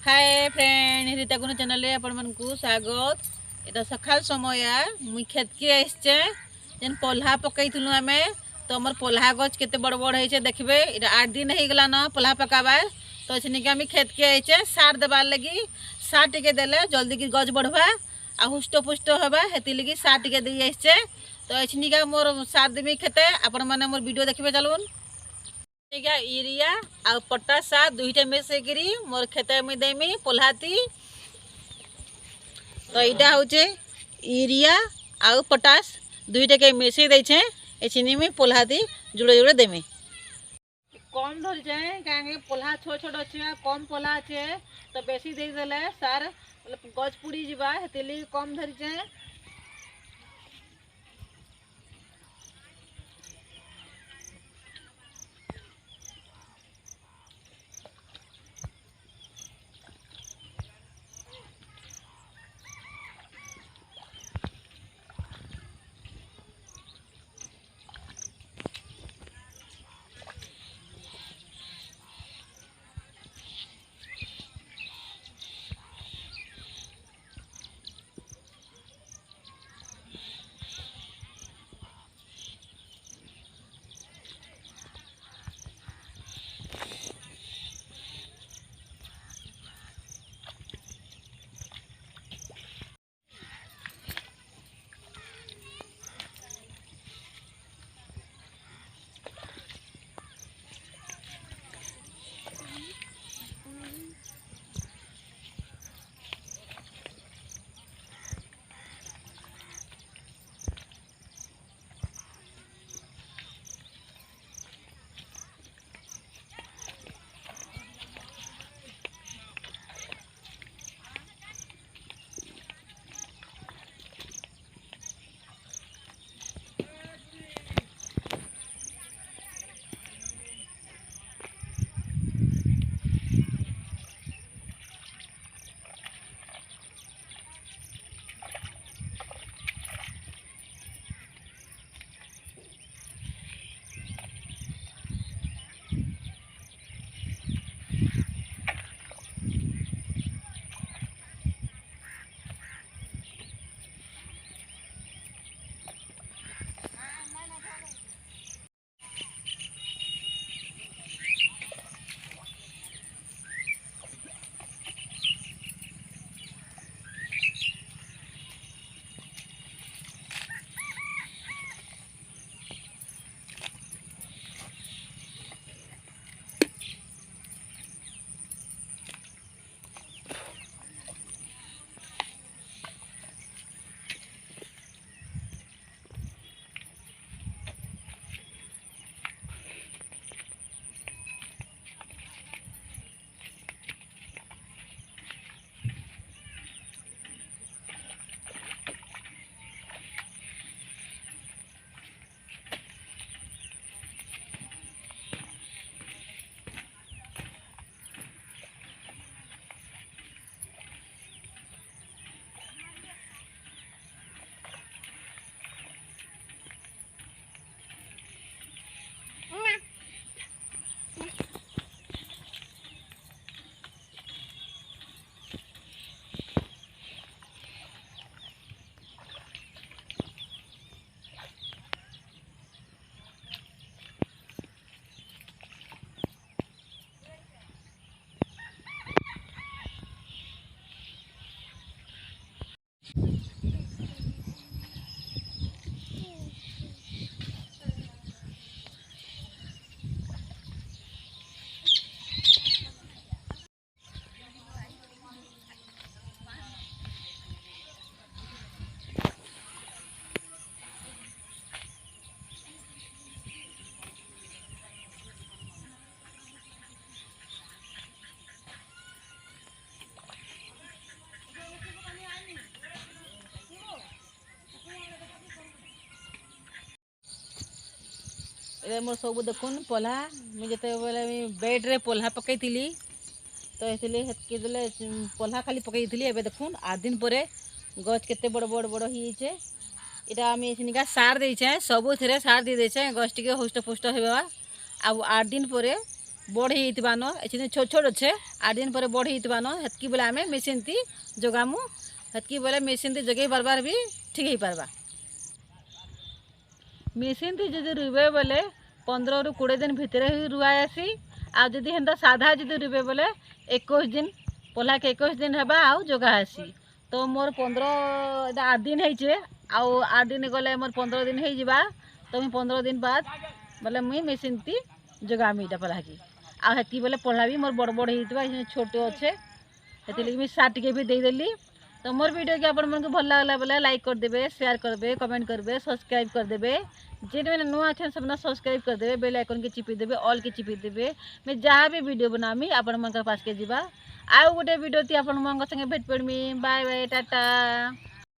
Hi friend Rita गुण channel आपण मानकु स्वागत। एटा सकाल समय मुई खेत के आइछे जेन पोल्हा पकईथुनु आमे तो हमर पोल्हा गछ केते बड़ बड़ होइछे देखबे। एटा 8 दिन हे गेला न पोल्हा पकाबा तो छनिके आमी खेत के आइछे सार देबार लगी। सार टिके देले जल्दी की गछ बढ़वा आ हुष्ट पुष्ट होबा हेति लगी सार टिके देई आइछे। तो छनिका मोर सार देबी खेते आपण माने मोर वीडियो देखबे चलुन। यूरिया आ पोटास दुईटा मिसेकरी मोर खेत में देमी पोल्हाती। तो यहाँ हूँ यूरिया आ पोटास दुईटा के मिसई देछे एछिनी में पोल्हाती जुड़े जुड़े देमी। कम धर जाए कहीं पोल्हा छोट छोट अच्छे कम पोल्हा अच्छे तो बेसी दे देले सार गज पुड़ी जीवा हेतिली कम धर जाए। ये मोर सब देखुन पोल्हा मुझे बेड रे पोल्हा पकई थी तो इसलिए देले पोल्हा खाली पकई थी। एबे देखुन 8 दिन पर गछ केते बड़ बड़ बड़ होइछे। इटा आमी एसनिका सार देइछे सबुथिरे सार दे देछे गछ टिके हुष्ट पुष्ट हेबा। आ 8 दिन पर बड़ होन ए छोट छोट अच्छे 8 दिन पर बड़ होन हेतकी बेले आम मेसीन ती जगामु हेतकी बेले मेसीन ती जगे बार भी ठीक हो पार्बा। मेसीन ती जदि रुइबे बेले 15 ରୁ 20 दिन भितर ही रुआ आसी आ जदि हेन्ता साधा जदि रुइबे बेले 21 दिन पल्हा के 21 दिन हेबा आउ जगा आसी। तो मोर 15 8 दिन है आउ 8 दिन गले मोर 15 दिन हो जावा तो मुई 15 दिन बाद बोले मुई मेसीन ती जगामी इटा पल्हा की आ हेतकी बेले पल्हा भी मोर बड़ बड़ हो छोट अच्छे हेतु मुई सार टिके भी देदेली। तो मोर वीडियो के आपण मन को भल लागला बोले लाइक कर देबे, शेयर करबे, कमेंट करबे, सब्सक्राइब कर देबे। जे मैंने नुआ अच्छे सब सब्सक्राइब कर देबे, बेल आइकन के चिपी देबे, ऑल के चिपी देबे। मैं जहाँ भी वीडियो बनामी आपण मन पास के जीवा आउ गोटे वीडियो ती आपण मन संगे भेट पड़मी। Bye bye Tata.